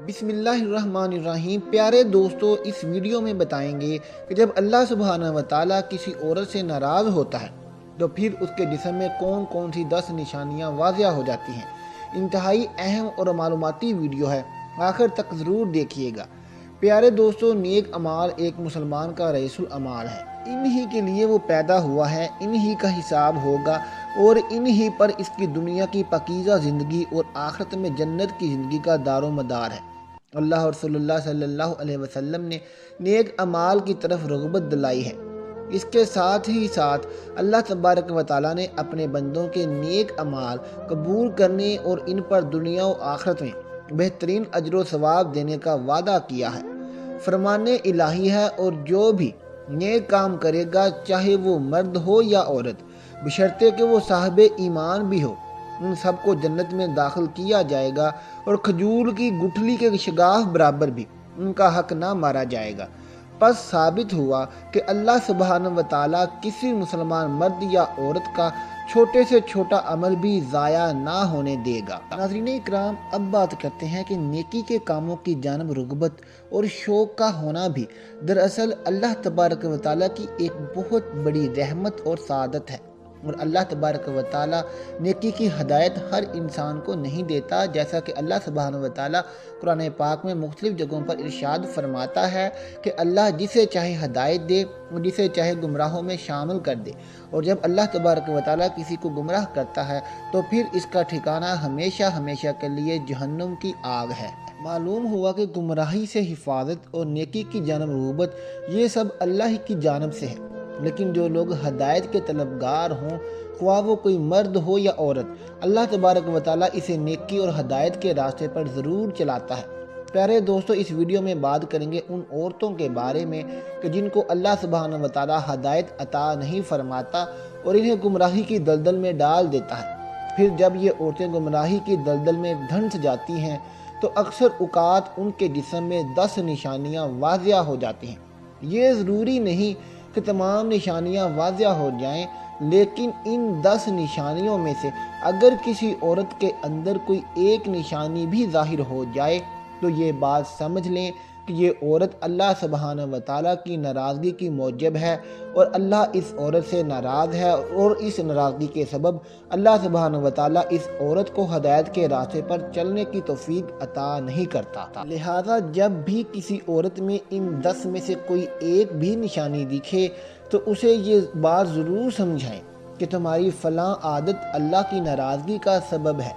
بسم اللہ الرحمن الرحیم۔ پیارے دوستو، اس ویڈیو میں بتائیں گے کہ جب اللہ سبحانہ وتعالی کسی عورت سے ناراض ہوتا ہے تو پھر اس کے جسم میں کون کون سی 10 نشانیاں واضح ہو جاتی ہیں۔ انتہائی اہم اور معلوماتی ویڈیو ہے، آخر تک ضرور دیکھیے گا۔ پیارے دوستو، نیک اعمال ایک مسلمان کا رئیس العمال ہے۔ انہی کے لیے وہ پیدا ہوا ہے، انہی کا حساب ہوگا اور انہی پر اس کی دنیا کی پاکیزہ زندگی اور آخرت میں جنت کی زندگی کا دار و مدار ہے۔ اللہ اور رسول اللہ صلی اللہ علیہ وسلم نے نیک اعمال کی طرف رغبت دلائی ہے۔ اس کے ساتھ ہی ساتھ اللہ تبارک و تعالیٰ نے اپنے بندوں کے نیک اعمال قبول کرنے اور ان پر دنیا و آخرت میں بہترین اجر و ثواب دینے کا وعدہ کیا ہے۔ فرمان الہی ہے، اور جو بھی نیک کام کرے گا، چاہے وہ مرد ہو یا عورت، بشرطے کہ وہ صاحب ایمان بھی ہو، ان سب کو جنت میں داخل کیا جائے گا اور کھجور کی گٹھلی کے شگاف برابر بھی ان کا حق نہ مارا جائے گا۔ پس ثابت ہوا کہ اللہ سبحانہ وتعالیٰ کسی مسلمان مرد یا عورت کا چھوٹے سے چھوٹا عمل بھی ضائع نہ ہونے دے گا۔ ناظرین اکرام، اب بات کرتے ہیں کہ نیکی کے کاموں کی جانب رغبت اور شوق کا ہونا بھی دراصل اللہ تبارک و تعالیٰ کی ایک بہت بڑی رحمت اور سعادت ہے، اور اللہ تبارک و تعالیٰ نیکی کی ہدایت ہر انسان کو نہیں دیتا، جیسا کہ اللہ سبحانہ و تعالیٰ قرآن پاک میں مختلف جگہوں پر ارشاد فرماتا ہے کہ اللہ جسے چاہے ہدایت دے اور جسے چاہے گمراہوں میں شامل کر دے، اور جب اللہ تبارک و تعالیٰ کسی کو گمراہ کرتا ہے تو پھر اس کا ٹھکانہ ہمیشہ ہمیشہ کے لیے جہنم کی آگ ہے۔ معلوم ہوا کہ گمراہی سے حفاظت اور نیکی کی جانب رغبت یہ سب اللہ ہی کی جانب سے ہے، لیکن جو لوگ ہدایت کے طلبگار ہوں، خواہ وہ کوئی مرد ہو یا عورت، اللہ تبارک و تعالیٰ اسے نیکی اور ہدایت کے راستے پر ضرور چلاتا ہے۔ پیارے دوستو، اس ویڈیو میں بات کریں گے ان عورتوں کے بارے میں کہ جن کو اللہ سبحانہ و تعالیٰ ہدایت عطا نہیں فرماتا اور انہیں گمراہی کی دلدل میں ڈال دیتا ہے۔ پھر جب یہ عورتیں گمراہی کی دلدل میں دھنس جاتی ہیں تو اکثر اوقات ان کے جسم میں 10 نشانیاں واضح ہو جاتی ہیں۔ یہ ضروری نہیں کہ تمام نشانیاں واضح ہو جائیں، لیکن ان 10 نشانیوں میں سے اگر کسی عورت کے اندر کوئی ایک نشانی بھی ظاہر ہو جائے تو یہ بات سمجھ لیں کہ یہ عورت اللہ سبحانہ و تعالیٰ کی ناراضگی کی موجب ہے، اور اللہ اس عورت سے ناراض ہے، اور اس ناراضگی کے سبب اللہ سبحانہ و تعالیٰ اس عورت کو ہدایت کے راستے پر چلنے کی توفیق عطا نہیں کرتا۔ لہٰذا جب بھی کسی عورت میں ان 10 میں سے کوئی ایک بھی نشانی دکھے تو اسے یہ بات ضرور سمجھائیں کہ تمہاری فلاں عادت اللہ کی ناراضگی کا سبب ہے،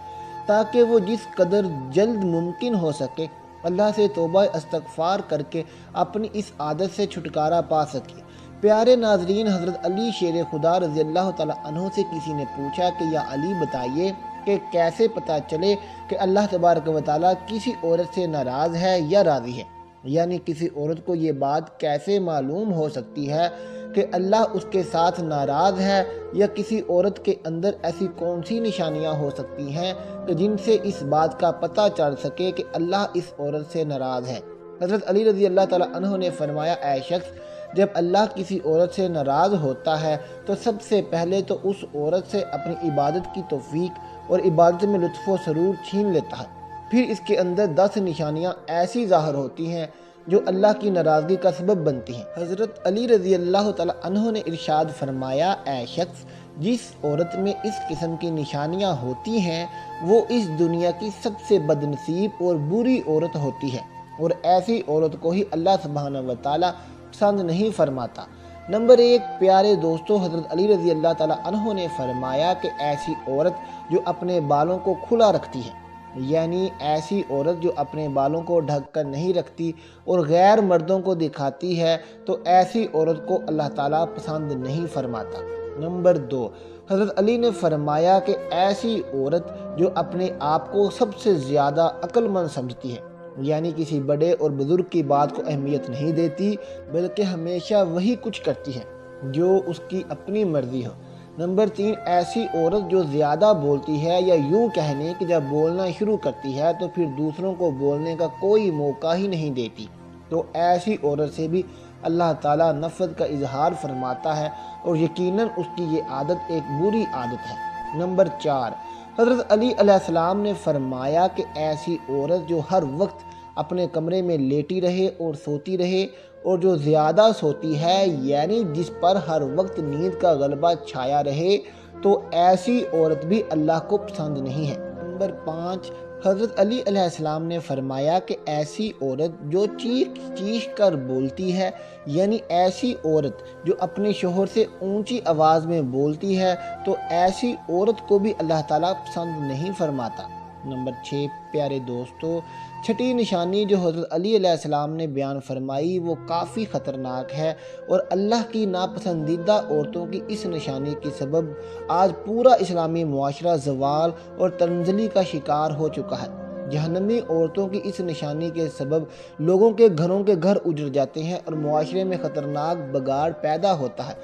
تاکہ وہ جس قدر جلد ممکن ہو سکے اللہ سے توبہ استغفار کر کے اپنی اس عادت سے چھٹکارا پا سکے۔ پیارے ناظرین، حضرت علی شیر خدا رضی اللہ تعالیٰ عنہ سے کسی نے پوچھا کہ یا علی بتائیے کہ کیسے پتہ چلے کہ اللہ تبارک و تعالیٰ کسی عورت سے ناراض ہے یا راضی ہے، یعنی کسی عورت کو یہ بات کیسے معلوم ہو سکتی ہے کہ اللہ اس کے ساتھ ناراض ہے، یا کسی عورت کے اندر ایسی کون سی نشانیاں ہو سکتی ہیں کہ جن سے اس بات کا پتہ چل سکے کہ اللہ اس عورت سے ناراض ہے۔ حضرت علی رضی اللہ تعالیٰ عنہ نے فرمایا، اے شخص، جب اللہ کسی عورت سے ناراض ہوتا ہے تو سب سے پہلے تو اس عورت سے اپنی عبادت کی توفیق اور عبادت میں لطف و سرور چھین لیتا ہے، پھر اس کے اندر 10 نشانیاں ایسی ظاہر ہوتی ہیں جو اللہ کی ناراضگی کا سبب بنتی ہیں۔ حضرت علی رضی اللہ تعالیٰ عنہ نے ارشاد فرمایا، اے شخص، جس عورت میں اس قسم کی نشانیاں ہوتی ہیں وہ اس دنیا کی سب سے بد نصیب اور بری عورت ہوتی ہے، اور ایسی عورت کو ہی اللہ سبحانہ و تعالیٰ پسند نہیں فرماتا۔ نمبر 1، پیارے دوستو، حضرت علی رضی اللہ تعالیٰ عنہ نے فرمایا کہ ایسی عورت جو اپنے بالوں کو کھلا رکھتی ہے، یعنی ایسی عورت جو اپنے بالوں کو ڈھک کر نہیں رکھتی اور غیر مردوں کو دکھاتی ہے، تو ایسی عورت کو اللہ تعالیٰ پسند نہیں فرماتا۔ نمبر 2، حضرت علی نے فرمایا کہ ایسی عورت جو اپنے آپ کو سب سے زیادہ عقل مند سمجھتی ہے، یعنی کسی بڑے اور بزرگ کی بات کو اہمیت نہیں دیتی، بلکہ ہمیشہ وہی کچھ کرتی ہے جو اس کی اپنی مرضی ہو۔ نمبر 3، ایسی عورت جو زیادہ بولتی ہے، یا یوں کہنے کہ جب بولنا شروع کرتی ہے تو پھر دوسروں کو بولنے کا کوئی موقع ہی نہیں دیتی، تو ایسی عورت سے بھی اللہ تعالیٰ نفرت کا اظہار فرماتا ہے، اور یقیناً اس کی یہ عادت ایک بری عادت ہے۔ نمبر 4، حضرت علی علیہ السلام نے فرمایا کہ ایسی عورت جو ہر وقت اپنے کمرے میں لیٹی رہے اور سوتی رہے، اور جو زیادہ سوتی ہے یعنی جس پر ہر وقت نیند کا غلبہ چھایا رہے، تو ایسی عورت بھی اللہ کو پسند نہیں ہے۔ نمبر 5، حضرت علی علیہ السلام نے فرمایا کہ ایسی عورت جو چیخ چیخ کر بولتی ہے، یعنی ایسی عورت جو اپنے شوہر سے اونچی آواز میں بولتی ہے، تو ایسی عورت کو بھی اللہ تعالیٰ پسند نہیں فرماتا۔ نمبر 6، پیارے دوستو، چھٹی نشانی جو حضرت علی علیہ السلام نے بیان فرمائی وہ کافی خطرناک ہے، اور اللہ کی ناپسندیدہ عورتوں کی اس نشانی کے سبب آج پورا اسلامی معاشرہ زوال اور تنزلی کا شکار ہو چکا ہے۔ جہنمی عورتوں کی اس نشانی کے سبب لوگوں کے گھر اجڑ جاتے ہیں اور معاشرے میں خطرناک بگاڑ پیدا ہوتا ہے۔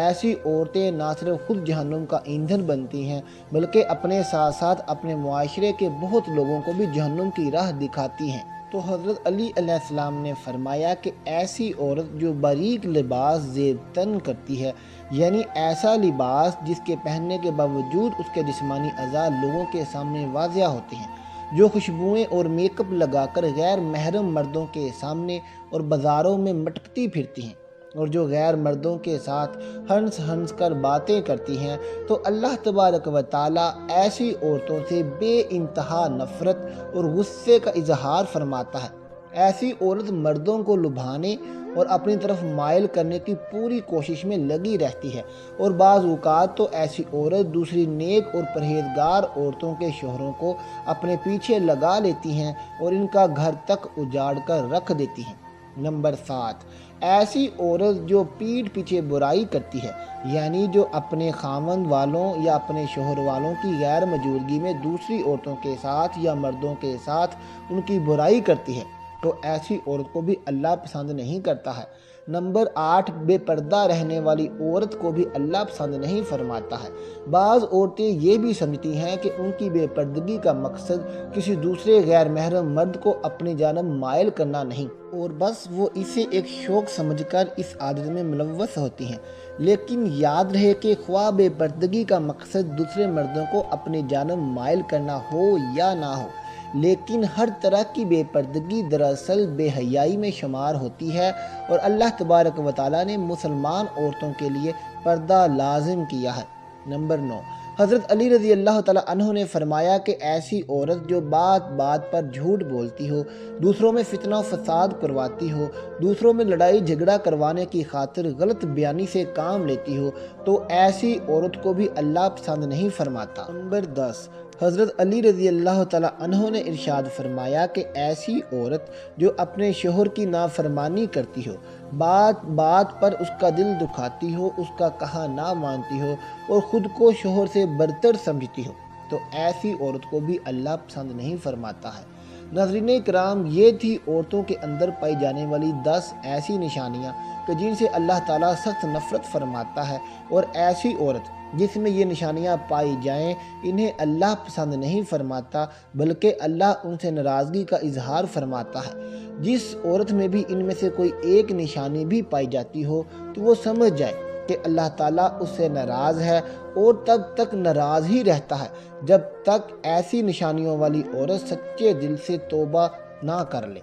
ایسی عورتیں نہ صرف خود جہنم کا ایندھن بنتی ہیں بلکہ اپنے ساتھ ساتھ اپنے معاشرے کے بہت لوگوں کو بھی جہنم کی راہ دکھاتی ہیں۔ تو حضرت علی علیہ السلام نے فرمایا کہ ایسی عورت جو باریک لباس زیب تن کرتی ہے، یعنی ایسا لباس جس کے پہننے کے باوجود اس کے جسمانی اعضاء لوگوں کے سامنے واضح ہوتے ہیں، جو خوشبوئیں اور میک اپ لگا کر غیر محرم مردوں کے سامنے اور بازاروں میں مٹکتی پھرتی ہیں، اور جو غیر مردوں کے ساتھ ہنس ہنس کر باتیں کرتی ہیں، تو اللہ تبارک و تعالیٰ ایسی عورتوں سے بے انتہا نفرت اور غصے کا اظہار فرماتا ہے۔ ایسی عورت مردوں کو لبھانے اور اپنی طرف مائل کرنے کی پوری کوشش میں لگی رہتی ہے، اور بعض اوقات تو ایسی عورت دوسری نیک اور پرہیزگار عورتوں کے شوہروں کو اپنے پیچھے لگا لیتی ہیں اور ان کا گھر تک اجاڑ کر رکھ دیتی ہیں۔ نمبر 7، ایسی عورت جو پیٹھ پیچھے برائی کرتی ہے، یعنی جو اپنے خاوند والوں یا اپنے شوہر والوں کی غیر موجودگی میں دوسری عورتوں کے ساتھ یا مردوں کے ساتھ ان کی برائی کرتی ہے، تو ایسی عورت کو بھی اللہ پسند نہیں کرتا ہے۔ نمبر 8، بے پردہ رہنے والی عورت کو بھی اللہ پسند نہیں فرماتا ہے۔ بعض عورتیں یہ بھی سمجھتی ہیں کہ ان کی بے پردگی کا مقصد کسی دوسرے غیر محرم مرد کو اپنی جانب مائل کرنا نہیں، اور بس وہ اسے ایک شوق سمجھ کر اس عادت میں ملوث ہوتی ہیں۔ لیکن یاد رہے کہ خواہ بے پردگی کا مقصد دوسرے مردوں کو اپنی جانب مائل کرنا ہو یا نہ ہو، لیکن ہر طرح کی بے پردگی دراصل بے حیائی میں شمار ہوتی ہے، اور اللہ تبارک و تعالیٰ نے مسلمان عورتوں کے لیے پردہ لازم کیا ہے۔ نمبر 9، حضرت علی رضی اللہ تعالیٰ عنہ نے فرمایا کہ ایسی عورت جو بات بات پر جھوٹ بولتی ہو، دوسروں میں فتنہ و فساد کرواتی ہو، دوسروں میں لڑائی جھگڑا کروانے کی خاطر غلط بیانی سے کام لیتی ہو، تو ایسی عورت کو بھی اللہ پسند نہیں فرماتا۔ نمبر 10، حضرت علی رضی اللہ تعالیٰ عنہ نے ارشاد فرمایا کہ ایسی عورت جو اپنے شوہر کی نافرمانی کرتی ہو، بات بات پر اس کا دل دکھاتی ہو، اس کا کہا نہ مانتی ہو اور خود کو شوہر سے برتر سمجھتی ہو، تو ایسی عورت کو بھی اللہ پسند نہیں فرماتا ہے۔ ناظرین کرام، یہ تھی عورتوں کے اندر پائی جانے والی 10 ایسی نشانیاں کہ جن سے اللہ تعالیٰ سخت نفرت فرماتا ہے، اور ایسی عورت جس میں یہ نشانیاں پائی جائیں انہیں اللہ پسند نہیں فرماتا بلکہ اللہ ان سے ناراضگی کا اظہار فرماتا ہے۔ جس عورت میں بھی ان میں سے کوئی ایک نشانی بھی پائی جاتی ہو تو وہ سمجھ جائے کہ اللہ تعالیٰ اس سے ناراض ہے، اور تب تک ناراض ہی رہتا ہے جب تک ایسی نشانیوں والی عورت سچے دل سے توبہ نہ کر لے۔